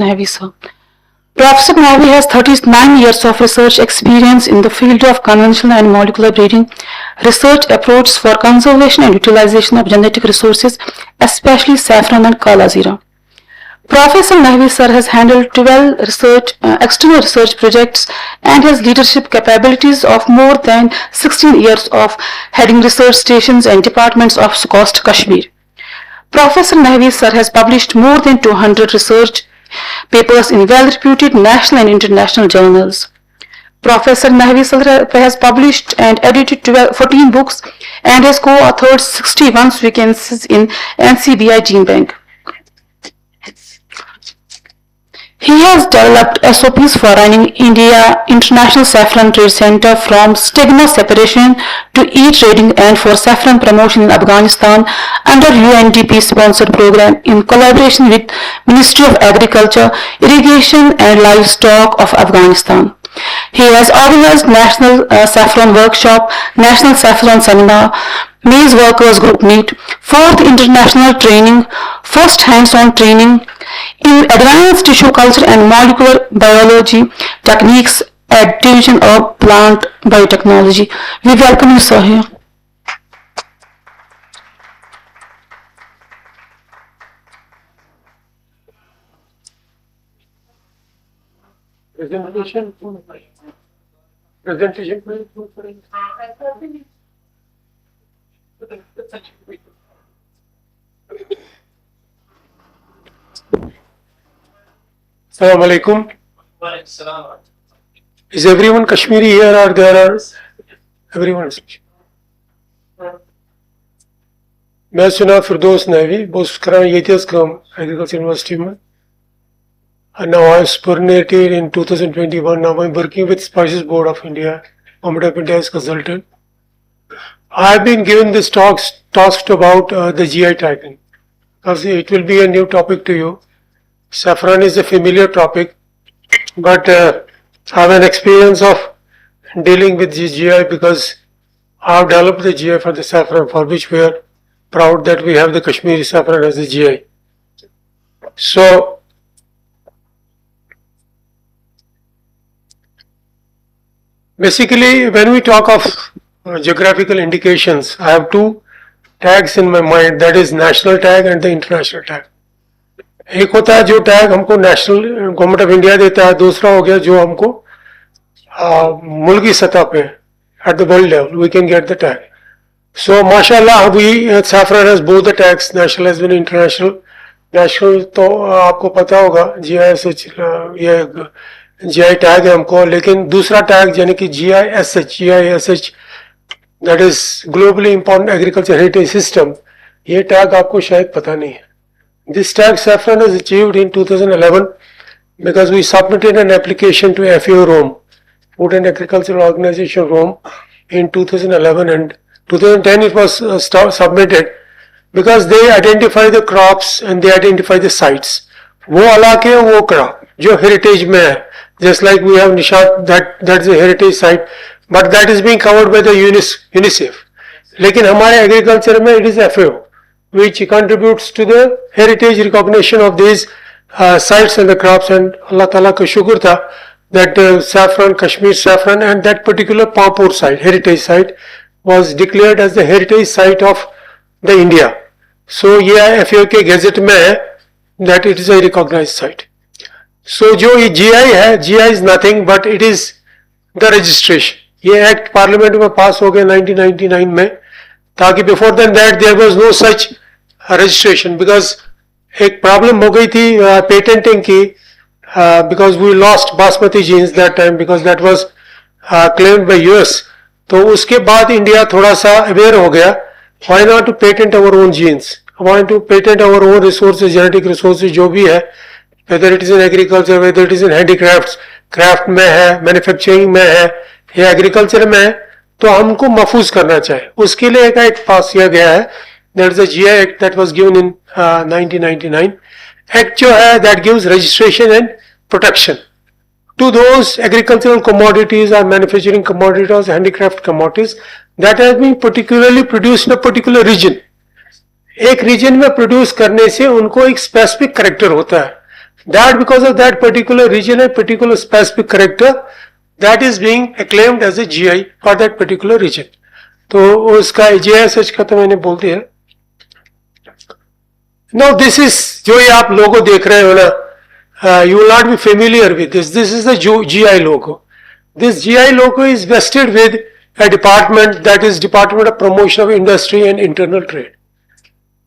Nahvi, sir. Professor Nahvi has 39 years of research experience in the field of conventional and molecular breeding, research approaches for conservation and utilization of genetic resources, especially saffron and kala zira. Professor Nahvi sir has handled 12 external research projects and has leadership capabilities of more than 16 years of heading research stations and departments of SKUAST-Kashmir. Professor Nahvi sir has published more than 200 research papers in well-reputed national and international journals. Professor Nahvi sir has published and edited 14 books and has co-authored 61 vacancies in NCBI Gene Bank. He has developed SOPs for running India International Saffron Trade Center from stigma separation to e-trading and for saffron promotion in Afghanistan under UNDP sponsored program in collaboration with Ministry of Agriculture, Irrigation and Livestock of Afghanistan. He has organized National Saffron Workshop, National Saffron Seminar, Maize Workers Group Meet, 4th International Training, first hands-on training in advanced tissue culture and molecular biology techniques at Division of Plant Biotechnology. We welcome you, sir, here. Presentation. Assalamu alaikum. Is everyone Kashmiri here or there are everyone? मैं सुना फिरदौस नहवी बहुत करा ये थी उसका agriculture university में. And now I was coordinated in 2021. Now I'm working with Spices Board of India, Government of India as consultant. I have been given this tasked about the GI tagging because it will be a new topic to you. Saffron is a familiar topic, but I have an experience of dealing with the GI because I have developed the GI for the saffron, for which we are proud that we have the Kashmiri saffron as a GI. So, basically, when we talk of geographical indications, I have two tags in my mind, that is national tag and the international tag. एक होता है जो tag हमको national government of India देता है, दूसरा हो गया जो हमको मुल्की सतह पे at the world level we can get the tag. So माशाल्लाह we saffron has both the tags, national has been international. National तो आपको पता होगा GISH ये GI टैग है हमको, लेकिन दूसरा टैग यानी कि GISH that is globally important agriculture heritage system, ये टैग आपको शायद पता नहीं है. This tag saffron was achieved in 2011 because we submitted an application to FAO Rome, Food and Agricultural Organization Rome, in 2011, and 2010 it was submitted because they identify the crops and they identify the sites. वो इलाके वो crop जो heritage में है, just like we have Nishat, that's a heritage site, but that is being covered by the UNICEF. लेकिन हमारे agriculture में it is FAO, which contributes to the heritage recognition of these sites and the crops. And Allah Ta'ala ka shukr tha that saffron, Kashmir saffron and that particular Pampur site, heritage site, was declared as the heritage site of the India. So ये FAO के gazette में है that it is a recognized site. So जो ये GI है, GI is nothing but it is the registration. ये act parliament में pass हो गया 1999 में, ताकि before than that there was no such registration because एक problem हो गई थी patenting की because we lost basmati genes that time because that was claimed by US. तो उसके बाद इंडिया थोड़ा सा aware हो गया, why not to patent our own genes, why to patent our own resources, genetic resources जो भी है, whether it is in agriculture, whether it is in handicrafts, craft में है, manufacturing में है या agriculture में है, तो हमको महफूज करना चाहिए. उसके लिए एक एक्ट पास किया गया है, that is a GI Act that was given in 1999. Act जो है that gives registration and protection to those agricultural commodities or manufacturing commodities, handicraft commodities that has been particularly produced in a particular region. एक region में produce करने से उनको एक specific character होता है. that because of that particular region and particular specific character, that is being acclaimed as a GI for that particular region. तो उसका GI सर्च का तो मैंने बोल दिया. Now this is जो ये आप लोगो देख रहे हो ना, you will not be familiar with this. This is the GI logo. This GI logo is vested with a department, that is Department of Promotion of Industry and Internal Trade.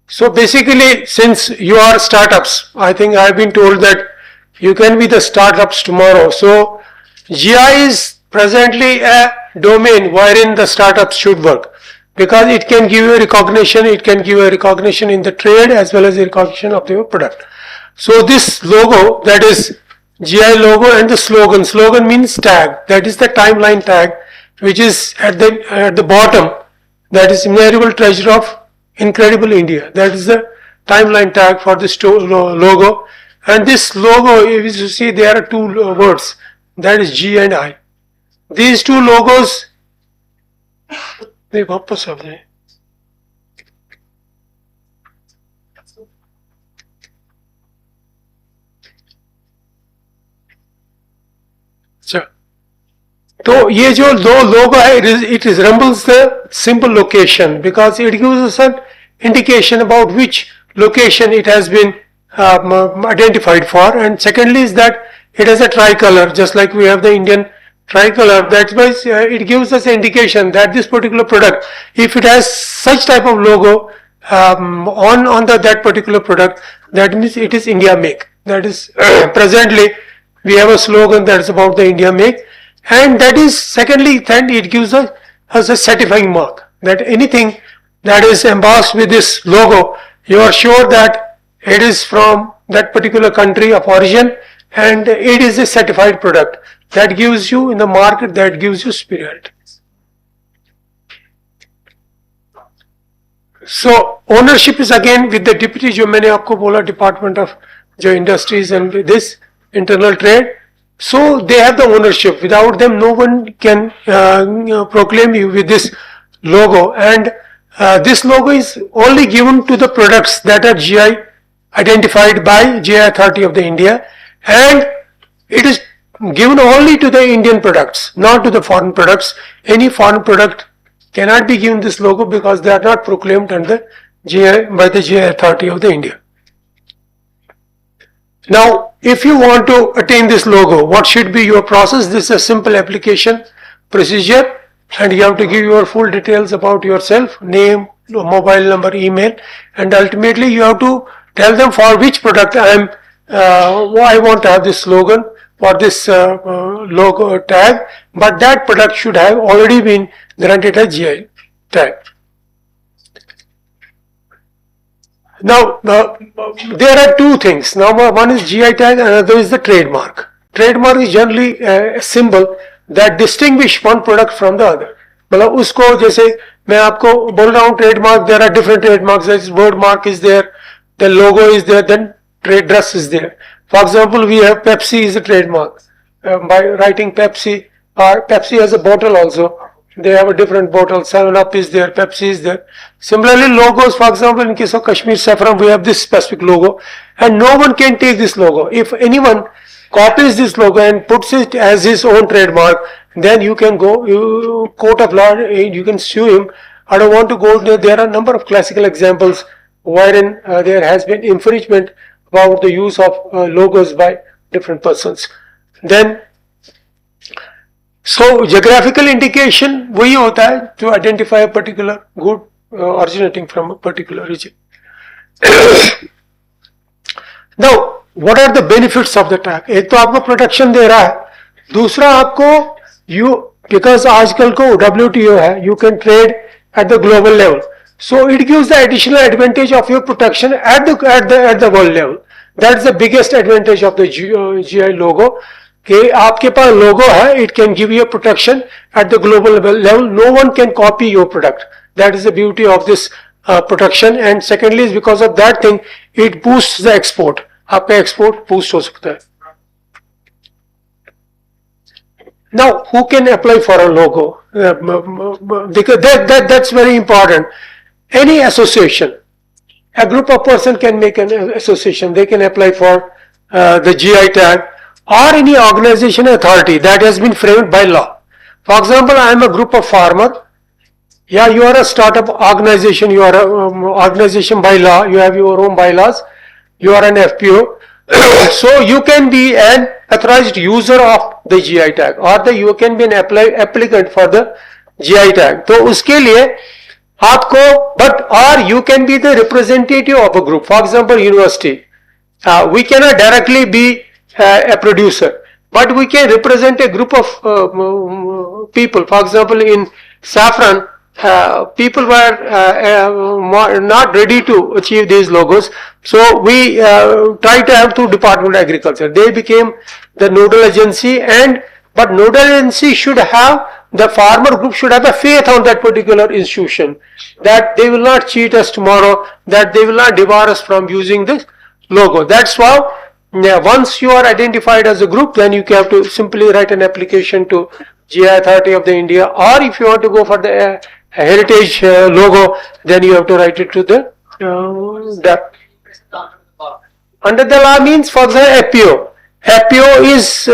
So basically, since you are startups, I think I have been told that you can be the startups tomorrow. So GI is presently a domain wherein the startups should work, because it can give you recognition, it can give a recognition in the trade as well as the recognition of your product. So this logo, that is GI logo, and the slogan means tag, that is the timeline tag, which is at the bottom, that is Immeasurable Treasure of Incredible India. That is the timeline tag for this logo. And this logo, if you see, there are two words, that is G and I. These two logos, they वापस आ जाए. अच्छा, तो ये जो logo है, it resembles the simple location because it gives us an indication about which location it has been identified for. And secondly is that it has a tricolor, just like we have the Indian tricolor. That's why it gives us an indication that this particular product, if it has such type of logo on that particular product, that means it is India make. That is presently we have a slogan that is about the India make. And that is, secondly, then it gives us a certifying mark, that anything that is embossed with this logo, you are sure that it is from that particular country of origin and it is a certified product. That gives you in the market, that gives you superiority. So ownership is again with the deputy, जो मैंने आपको बोला, Department of जो Industries and this Internal Trade. So they have the ownership. Without them, no one can proclaim you with this logo. And this logo is only given to the products that are GI identified by GI Authority of the India, and it is given only to the Indian products, not to the foreign products. Any foreign product cannot be given this logo because they are not proclaimed under GI by the GI Authority of the India. Now, if you want to attain this logo, what should be your process? This is a simple application procedure, and you have to give your full details about yourself, name, mobile number, email, and ultimately you have to tell them for which product I want to have this slogan for this logo tag, but that product should have already been granted a GI tag. Now, there are two things. Now, one is GI tag, another is the trademark. Trademark is generally a symbol that distinguish one product from the other. मतलब उसको जैसे मैं आपको बोल रहा हूँ trademark, there are different trademarks. Word mark is there, the logo is there, then trade dress is there. For example, we have Pepsi is a trademark. By writing Pepsi, or Pepsi has a bottle also. They have a different bottle. 7-Up is there, Pepsi is there. Similarly, logos, for example, in case of Kashmir Saffron, we have this specific logo, and no one can take this logo. If anyone copies this logo and puts it as his own trademark, then you can go, court of law, you can sue him. I don't want to go there. There are a number of classical examples wherein there has been infringement about the use of logos by different persons. Then, so geographical indication वही होता है to identify a particular good originating from a particular region. Now, what are the benefits of the tag? एक तो आपको protection दे रहा है, दूसरा आपको because आजकल को WTO है, you can trade at the global level. So it gives the additional advantage of your protection at the world level. That's the biggest advantage of the GI logo. कि आपके पास logo है, it can give you a protection at the global level. No one can copy your product. That is the beauty of this protection. And secondly, is because of that thing, it boosts the export. आपका export boost हो सकता है. Now, who can apply for a logo? Because that's very important. Any association, a group of person can make an association. They can apply for the GI tag, or any organization authority that has been framed by law. For example, I am a group of farmer. Yeah, you are a startup organization, you are an organization by law, you have your own bylaws, you are an FPO. So you can be an authorized user of the GI tag, or you can be an applicant for the GI tag. तो उसके लिए आपको, but or you can be the representative of a group. For example, university. We cannot directly be a producer, but we can represent a group of people. For example, in saffron, people were not ready to achieve these logos, so we tried to have two Department of Agriculture. They became the nodal agency, but nodal agency should have, the farmer group should have a faith on that particular institution, that they will not cheat us tomorrow, that they will not debar us from using this logo. That's why once you are identified as a group, then you have to simply write an application to GI Authority of the India, or if you want to go for the heritage logo, then you have to write it to the under the law means, for example, FPO. FPO is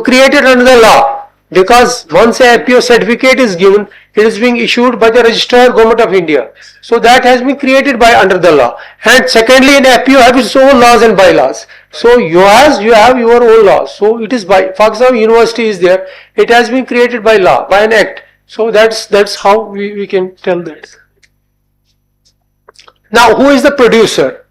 created under the law, because once a FPO certificate is given, it is being issued by the Registrar Government of India. So that has been created by under the law. And secondly, an FPO has its own laws and bylaws. So you have your own laws. So it is by, for example, university is there. It has been created by law, by an act. So that's how we can tell that. Now, who is the producer?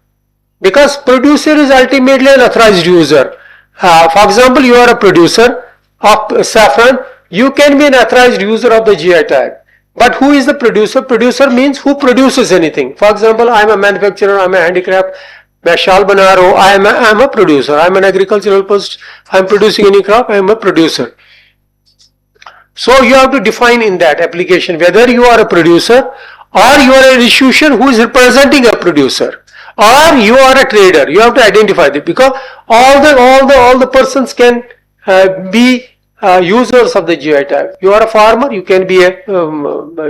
Because producer is ultimately an authorized user. For example, you are a producer of saffron. You can be an authorized user of the GI tag. But who is the producer? Producer means who produces anything. For example, I am a manufacturer, I am a handicraft, मैं शाल बना रहा हूँ, I am a producer, I am an agricultural post, I am producing any crop, I am a producer. So you have to define in that application whether you are a producer, or you are an institution who is representing a producer, or you are a trader. You have to identify it, because all the persons can be users of the GI tag. You are a farmer, you can be a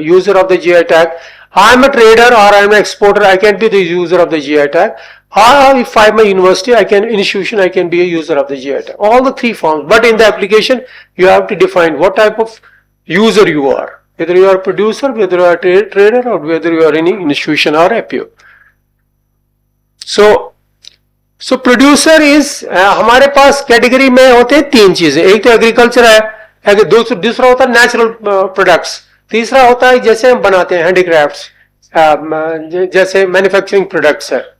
user of the GI tag. I am a trader or I am an exporter, I can be the user of the GI tag. Or if I am a university, institution, I can be a user of the GI tag. All the three forms. But in the application, you have to define what type of user you are. Whether you are a producer, whether you are a trader, or whether you are any institution or FPO. So producer is, हमारे पास category में होते हैं तीन चीजें. एक तो agriculture है, दूसरा होता है नेचुरल प्रोडक्ट्स, तीसरा होता है जैसे हम बनाते हैं हैंडीक्राफ्ट्स, जैसे मैन्युफैक्चरिंग प्रोडक्ट्स है.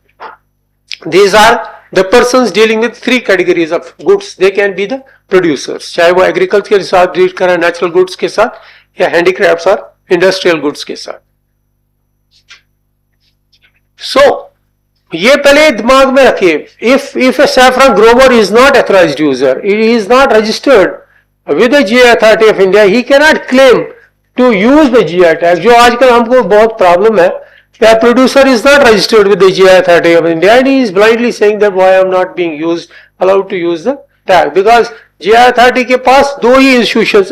These are the persons dealing with three categories of goods. They can be the producers, चाहे वो एग्रीकल्चर के साथ डील करें, नेचुरल गुड्स के साथ, या हैंडीक्राफ्ट्स और इंडस्ट्रियल गुड्स के साथ. So ये पहले दिमाग में रखिए. If a saffron grower is not authorized user, he is not registered with the GI Authority of India, he cannot claim to use the GI tag. जो आजकल हमको बहुत प्रॉब्लम है, a producer is not registered with the GI Authority of India and he is blindly saying that why I am not being allowed to use the tag, because GI Authority के पास दो ही institutions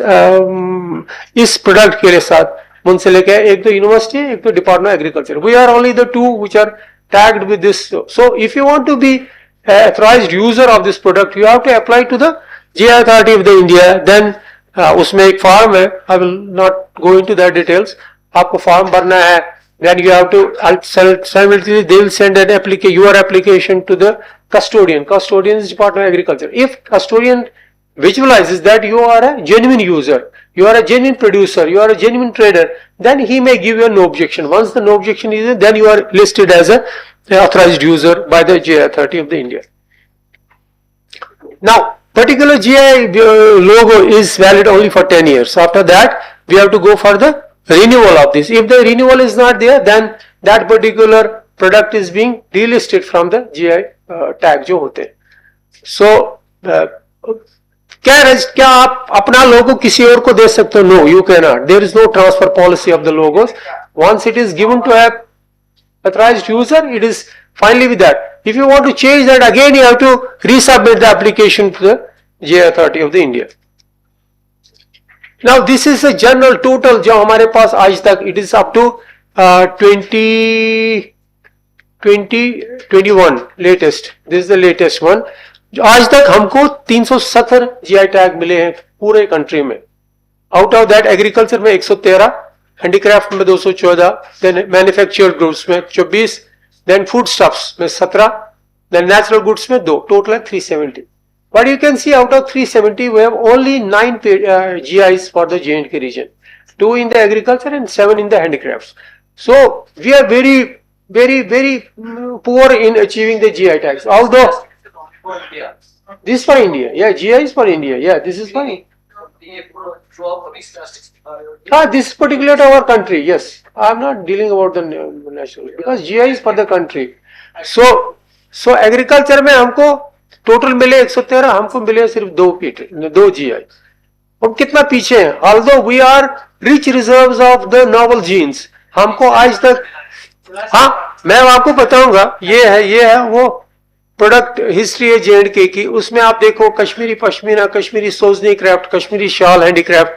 इस product के लिए साथ मुंसलिक है, एक तो university है, एक तो department agriculture. We are only the two which are tagged with this. So if you want to be an authorized user of this product, you have to apply to the GI Authority of the India. Then उसमें एक form है, I will not go into that details. आपको form भरना है. Then you have to simultaneously they will send your application to the custodian. Custodian is Department of Agriculture. If custodian visualizes that you are a genuine user, you are a genuine producer, you are a genuine trader, then he may give you a no objection. Once the no objection is there, then you are listed as an authorized user by the GI Authority of the India. Now, particular GI logo is valid only for 10 years. After that, we have to go for the renewal of this. If the renewal is not there, then that particular product is being delisted from the GI tag जो होते हैं. So, क्या आप अपना लोगो किसी और को दे सकते हो? No, you cannot. There is no transfer policy of the logos. Once it is given to a authorized user, it is finally with that. If you want to change that, again you have to resubmit the application to the GI Authority of the India. Now this is a general total जो हमारे पास आज तक, it is up to 2021 latest. This is the latest one. जो आज तक हमको 370 GI tag मिले हैं पूरे कंट्री में। आउट ऑफ दैट एग्रीकल्चर में 113, हैंडीक्राफ्ट में 214, देन मैन्युफैक्चर्ड गुड्स में 24, देन फूड स्टफ्स में 17, देन नेचुरल गुड्स में 2, टोटल है 370। But you can see out of 370 we have only 9 GIs for the J&K region, 2 in the agriculture and 7 in the handicrafts. So we are very poor in achieving the GI tags. Although this is for India, yeah, GI is for India, yeah, this is for this is particular to our country. Yes, I am not dealing about the national because GI is for the country. So agriculture में हमको total मिले 113, हमको मिले सिर्फ 2 GI। हम कितना पीछे हैं? Although we are rich reserves of the novel genes, हमको आज तक, हाँ मैं आपको बताऊंगा, ये है वो प्रोडक्ट हिस्ट्री है J&K की। उसमें आप देखो Kashmiri pashmina, Kashmiri sozni craft, Kashmiri shawl handicraft,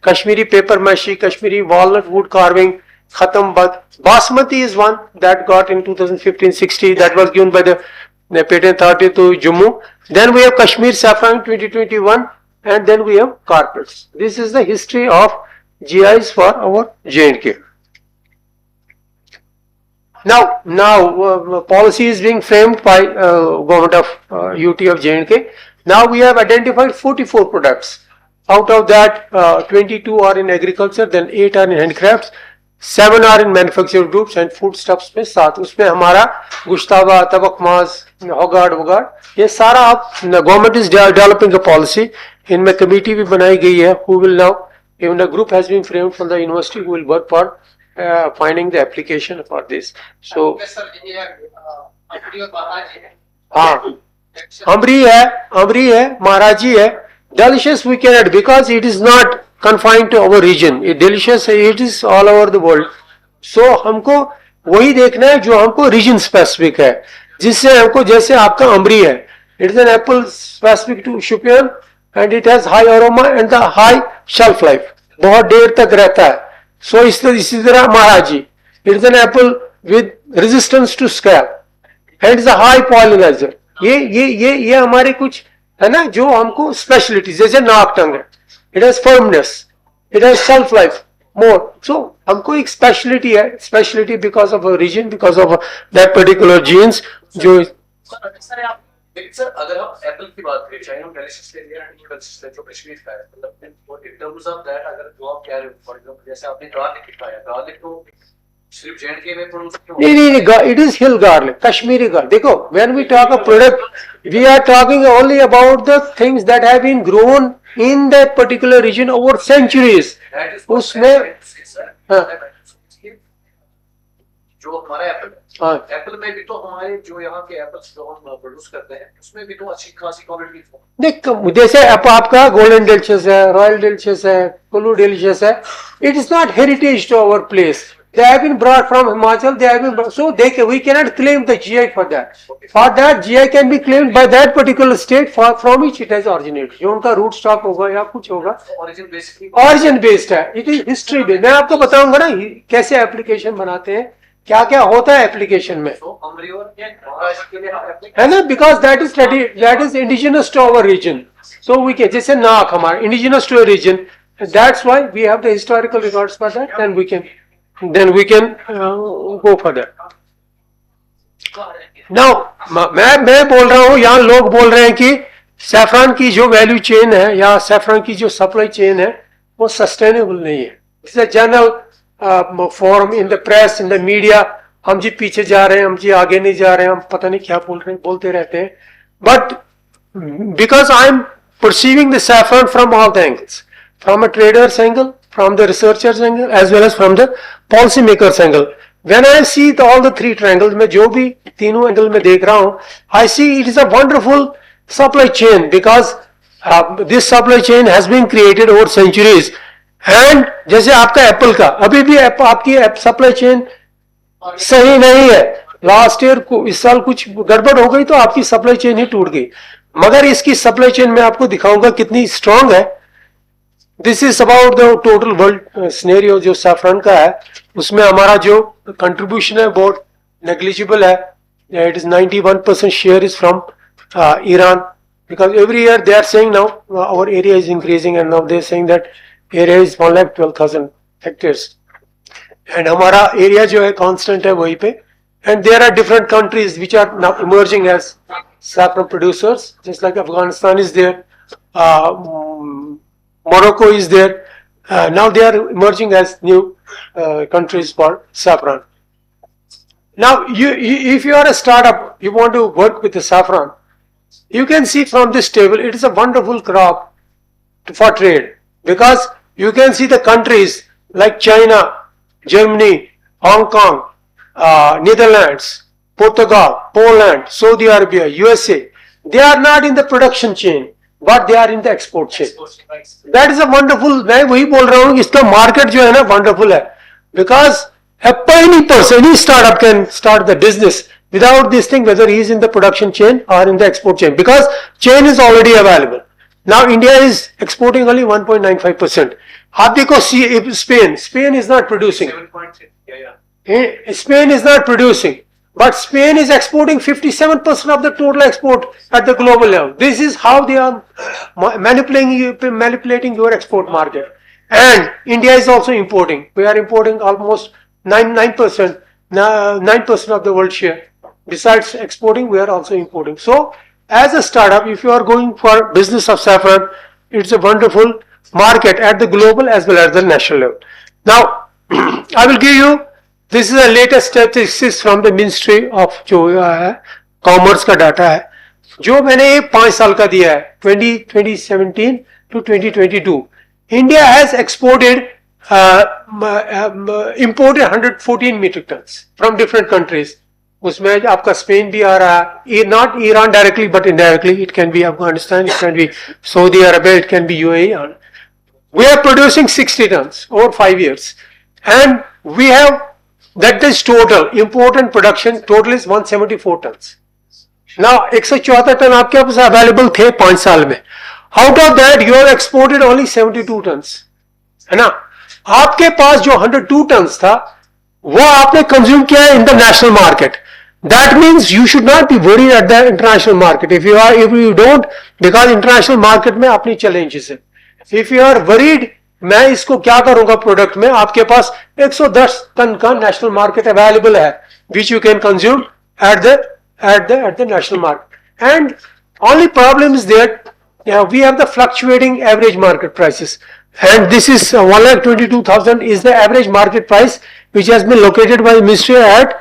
Kashmiri paper mache, Kashmiri walnut wood carving, खत्म बद। Basmati is one that got in 2015-16, that was given by the patent authority to Jammu. Then we have Kashmir saffron 2021, and then we have carpets. This is the history of GIs for our J&K. Now policy is being framed by government of UT of J&K. Now we have identified 44 products. Out of that, 22 are in agriculture, then 8 are in handicrafts, 7 are in manufactured goods and food stuffs में 7। उसमें हमारा गुश्तावा, तबकमाज, होगाड़ वगाड़, ये सारा आप, government is developing a policy. इनमें committee भी बनाई गई है, who will now, even a group has been framed from the university who will work for finding the application for this. So हाँ, अमरी है, महाराजी है। Delicious we can add because it is not confined to our region. It delicious, it is all over the world. So हमको वही देखना है जो हमको region specific है, जिससे हमको, जैसे आपका अमरी है, it is an apple specific to Shopian and it has high aroma and the high shelf life, बहुत देर तक रहता है। So इसी तरह महाराजी, it is an apple with resistance to scab and it is a high pollinizer। ये हमारे कुछ है ना जो हमको स्पेशलिटी, जैसे नाक टंग है, it has firmness, it has shelf life more. So हमको एक स्पेशलिटी है, speciality because of reason, because of that particular genes जो। सर अगर हम एप्पल की बात करें, चाहे हम डेलिशियस ले लिया या जो कश्मीर का है, मतलब इन टर्म्स ऑफ दैट अगर जो आप कह रहे हो, फॉर एग्जांपल जैसे आपने गार्लिक लिखाया, गार्लिक को सिर्फ J&K में प्रोड्यूस नहीं, it is hill garlic, Kashmiri garlic. देखो when we talk a product, we are talking only about the things that have been grown in that particular region over centuries. उसमें जो हमारा Apple है, Apple में भी तो हमारे जो यहाँ के एप्पल्स जो हम प्रोड्यूस करते हैं उसमें भी तो अच्छी खासी क्वालिटी है। देख, जैसे आपका गोल्डन डिलीशियस है, रॉयल डिलीशियस है, कुल्लू डिलीशियस है, it is not heritage to our place. They have been brought from Himachal. They have been, so we cannot claim the GI for that. For that, GI can be claimed by that particular state from which it has originated. जो उनका root stock होगा या कुछ होगा, origin based है, it is history based। मैं आपको बताऊंगा ना कैसे application बनाते हैं, क्या क्या होता है application में, है ना, because that is indigenous to our region. So we can, जैसे नाक हमारा indigenous to a region, that's why we have the historical records for that, then we can go for that. Now मैं बोल रहा हूँ, यहाँ लोग बोल रहे हैं कि सैफरान की जो वैल्यू चेन है या सैफरान की जो सप्लाई चेन है वो सस्टेनेबल नहीं है। It's a general form in the press, in the media, हम जी पीछे जा रहे हैं, हम जी आगे नहीं जा रहे हैं, हम पता नहीं क्या बोलते रहते हैं। But because I am perceiving the saffron from all the angles, from a traders angle, from the researchers angle as well as from the policy makers angle. When I see all the three triangles, मैं जो भी तीनों angle में देख रहा हूँ, I see it is a wonderful supply chain because this supply chain has been created over centuries. And जैसे आपका एप्पल का, अभी भी आपकी सप्लाई चेन सही नहीं है। लास्ट ईयर को, इस साल कुछ गड़बड़ हो गई तो आपकी सप्लाई चेन ही टूट गई, मगर इसकी सप्लाई चेन मैं आपको दिखाऊंगा कितनी स्ट्रांग है। This is about the total world scenario जो सैफरन का है, उसमें हमारा जो कंट्रीब्यूशन है बहुत नेग्लिजिबल है। It is 91% share is from Iran, because every year they are saying now our area is increasing, and now they are saying that area is 1,12,000 hectares, and हमारा area जो है constant है वहीं पे, and there are different countries which are now emerging as saffron producers, just like Afghanistan is there, Morocco is there. Now they are emerging as new countries for saffron. Now, if you are a startup, you want to work with the saffron, you can see from this table, it is a wonderful crop for trade, because you can see the countries like China, Germany, Hong Kong, Netherlands, Portugal, Poland, Saudi Arabia, USA. They are not in the production chain, but they are in the export chain. That is a wonderful. मैं वही बोल रहा हूँ, इसका market जो है ना wonderful है, because any person, any startup can start the business without this thing, whether he is in the production chain or in the export chain, because chain is already available. Now India is exporting only 1.95%. आप देखो Spain is not producing. 7.3. Yeah. Spain is not producing, but Spain is exporting 57% of the total export at the global level. This is how they are manipulating your export market. And India is also importing. We are importing almost 9% of the world share. Besides exporting, we are also importing. So, as a startup, if you are going for business of saffron, it's a wonderful market at the global as well as the national level. Now, I will give you, this is the latest statistics from the Ministry of Commerce का data है, जो मैंने 5 साल का दिया है, 2017 to 2022. India has imported 114 metric tons from different countries. उसमें आपका स्पेन भी आ रहा है, not Iran directly but indirectly. It can be Afghanistan, it can be Saudi Arabia, it can be UAE. We are producing 60 tons over 5 years, and we have, that is total import and production total is 174 tons. Now 174 ton आपके पास available थे 5 साल में. Out of that you have exported only 72 tons, है ना? आपके पास जो 102 tons था वो आपने कंज्यूम किया है in the national market. That means you should not be worried at the international market. If you don't, because international market में अपनी challenges है. If you are worried, मैं इसको क्या करूंगा प्रोडक्ट में, आपके पास 110 टन का नेशनल मार्केट अवेलेबल है, which you can consume at the national market. And only problem is that we have the fluctuating average market prices, and this is 1,22,000 is the average market price which has been located by the ministry at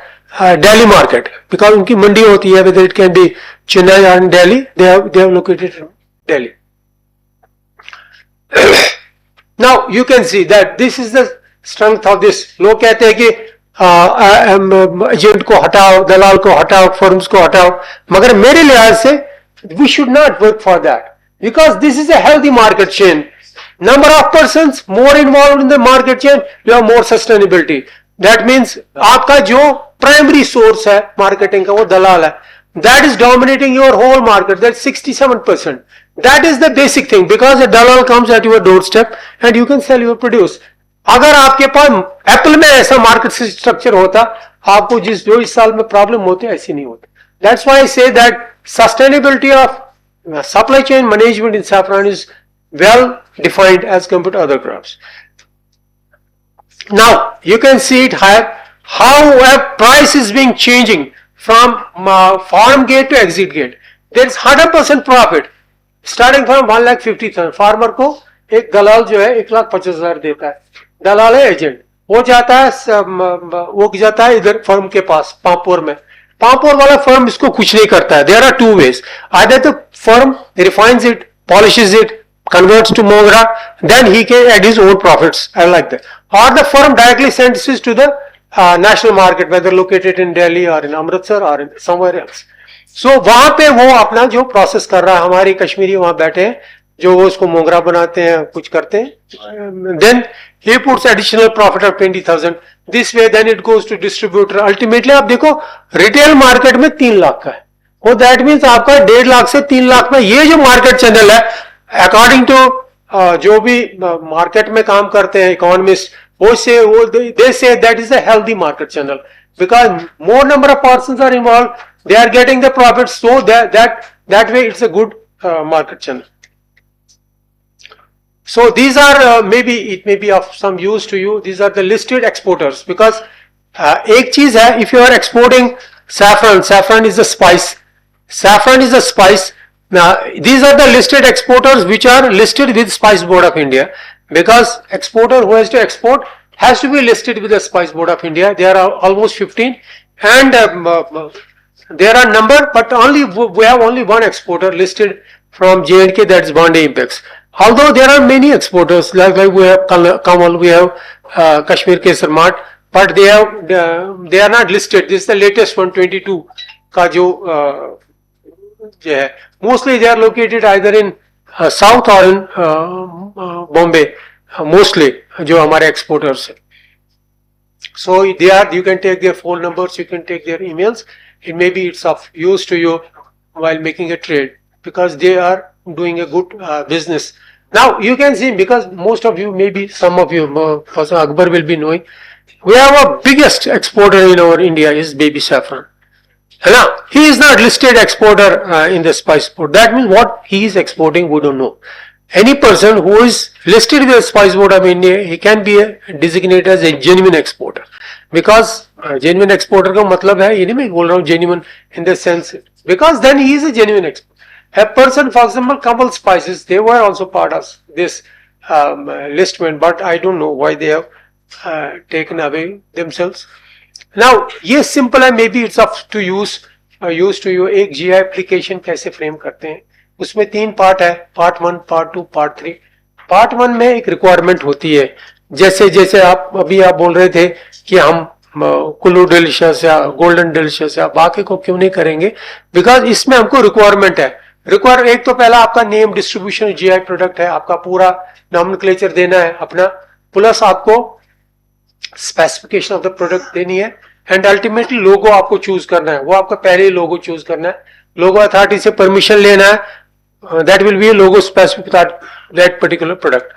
Delhi market, because उनकी मंडी होती है, whether it can be Chennai or in Delhi, they have located in Delhi. Now you can see that this is the strength of this. लोग कहते हैं कि agent को हटाओ, दलाल को हटाओ, फर्म्स को हटाओ, मगर मेरे लिहाज से we should not work for that, because this is a healthy market chain. Number of persons more involved in the market chain, you have more sustainability. That means आपका जो primary source है marketing का वो दलाल है. That is dominating your whole market. That's 67%. That is the basic thing, because the dalal comes at your doorstep and you can sell your produce. अगर आपके पास Apple में ऐसा मार्केट स्ट्रक्चर होता, आपको जो इस साल में प्रॉब्लम होती ऐसी नहीं होती. That's why I say that sustainability of supply chain management in saffron is well defined as compared to other crops. Now you can see it how price is being changing from farm gate to exit gate. There is 100% profit starting from 1,50,000. Farmer को एक दलाल जो है 1,50,000 देता है, दलाल है agent, वो जाता है इधर फर्म के पास पामपुर में. पामपुर वाला फर्म इसको कुछ नहीं करता है. There are two ways. Either the firm refines it, polishes it, converts to Mogra, then he can add his own profits. I like that. Or the firm directly sends it to the national market, whether located in Delhi or in Amritsar or in somewhere else. So वहां पे वो अपना जो process कर रहा है, हमारे कश्मीरी वहां बैठे हैं जो वो उसको मोगरा बनाते हैं, कुछ करते हैं. Then he puts additional profit of 20,000. This way then it goes to distributor. Ultimately आप देखो रिटेल मार्केट में 3 लाख का है, वो दैट मीन्स आपका 1.5 लाख से 3 लाख में ये जो मार्केट चैनल है, अकॉर्डिंग टू जो भी मार्केट में काम करते हैं economist, they say that is a healthy market channel, because more number of persons are involved, they are getting the profits, so that way it's a good market channel. So these are maybe it may be of some use to you. These are the listed exporters because एक चीज है, if you are exporting saffron is a spice. Saffron is a spice. Now these are the listed exporters which are listed with Spice Board of India because exporter who has to export has to be listed with the Spice Board of India. There are almost 15 and there are number, but we have only one exporter listed from J&K, that's Bombay Impex. Although there are many exporters like we have Kamal, we have Kashmir Kesar Mart, but they are not listed. This is the latest one, 22 का जो है. Mostly they are located either in south or in Bombay. Mostly जो हमारे exporters हैं. So they are. You can take their phone numbers. You can take their emails. It maybe it's of use to you while making a trade because they are doing a good business. Now you can see, because most of you, maybe some of you, Akbar will be knowing, we have a biggest exporter in our India is baby saffron. Now he is not listed exporter in the spice board. That means what he is exporting we don't know. Any person who is listed with the Spice Board of India, he can be designated as a genuine exporter. Because genuine exporter का मतलब है, ये नहीं मैं बोल रहा हूँ genuine in the sense, because then he is a genuine exporter. A person, for example, Kamal Spices, they were also part of this listment, but I don't know why they have taken away themselves. Now ये simple है, maybe it's of to use to you. एक GI application कैसे frame करते हैं, उसमें 3 part है, part 1, part 2, part 3. Part 1 में एक रिक्वायरमेंट होती है, जैसे आप अभी आप बोल रहे थे कि हम कुल्लू डिलीशियस या गोल्डन डिलीशियस या बाकी को क्यों नहीं करेंगे, बिकॉज इसमें हमको रिक्वायरमेंट है. एक तो पहला आपका नेम डिस्ट्रीब्यूशन जीआई प्रोडक्ट है, आपका पूरा नॉमेनक्लेचर देना है अपना, प्लस आपको स्पेसिफिकेशन ऑफ द प्रोडक्ट देनी है, एंड अल्टीमेटली लोगो आपको चूज करना है. वो आपका पहले ही लोगो चूज करना है, लोगो अथॉरिटी से परमिशन लेना है, that will be logo specific that particular product.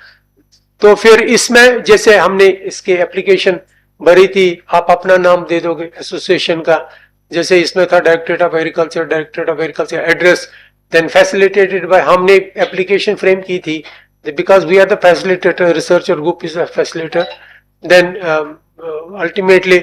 तो फिर इसमें जैसे हमने इसके एप्लीकेशन भरी थी, आप अपना नाम दे दोगे एसोसिएशन का, जैसे इसमें था directorate of agriculture address, then facilitated by, हमने एप्लीकेशन फ्रेम की थी because we are the facilitator, researcher group is a facilitator. Then ultimately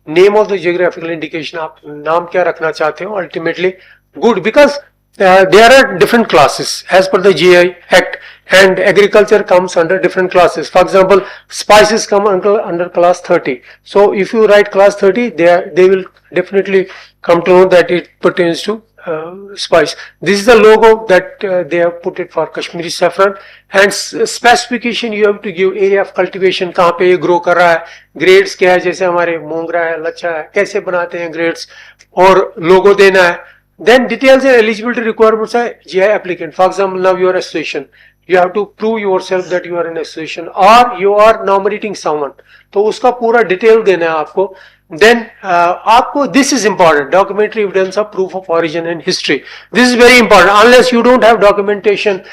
name of the geographical indication, आप नाम क्या रखना चाहते हो, ultimately good, because there are different classes as per the GI Act, and agriculture comes under different classes. For example, spices come under class 30. So if you write class 30, they will definitely come to know that it pertains to spice. This is the logo that they have put it for Kashmiri saffron, and specification you have to give, area of cultivation, कहाँ पे ये grow कर रहा है, grades क्या है, जैसे हमारे मोंगरा है, लच्छा है, कैसे बनाते हैं grades, और logo देना है. Then details and eligibility requirements are GI applicant. For example, now you are association, you have to prove yourself that you are an association or you are nominating someone. तो उसका पूरा detail देना है आपको. Then आपको, this is important, documentary evidence of proof of origin and history. This is very important. Unless you don't have documentation,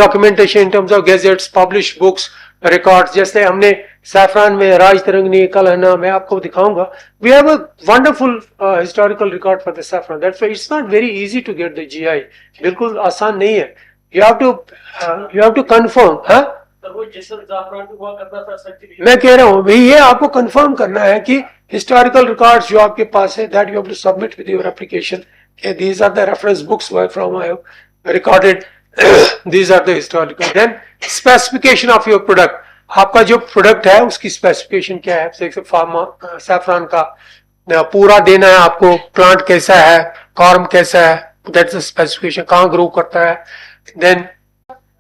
documentation in terms of gazettes, published books, records. जैसे हमने saffron में राज तरंग निकल है ना, मैं आपको दिखाऊंगा. We have a wonderful historical record for the saffron. That's why it's not very easy to get the GI. बिल्कुल आसान नहीं है. You have to confirm. हाँ? मैं कह रहा हूँ भाई, ये आपको कंफर्म करना है कि हिस्टोरिकल रिकॉर्ड्स जो आपके पास है, that you have to submit with your application. These are the reference books from I have recorded. These are the historical. Then specification of your product. आपका जो प्रोडक्ट है उसकी स्पेसिफिकेशन क्या है, जैसे सैफरान का पूरा देना है आपको, प्लांट कैसा है, कॉर्म कैसा है, दैट्स द स्पेसिफिकेशन, कहाँ ग्रो करता है. देन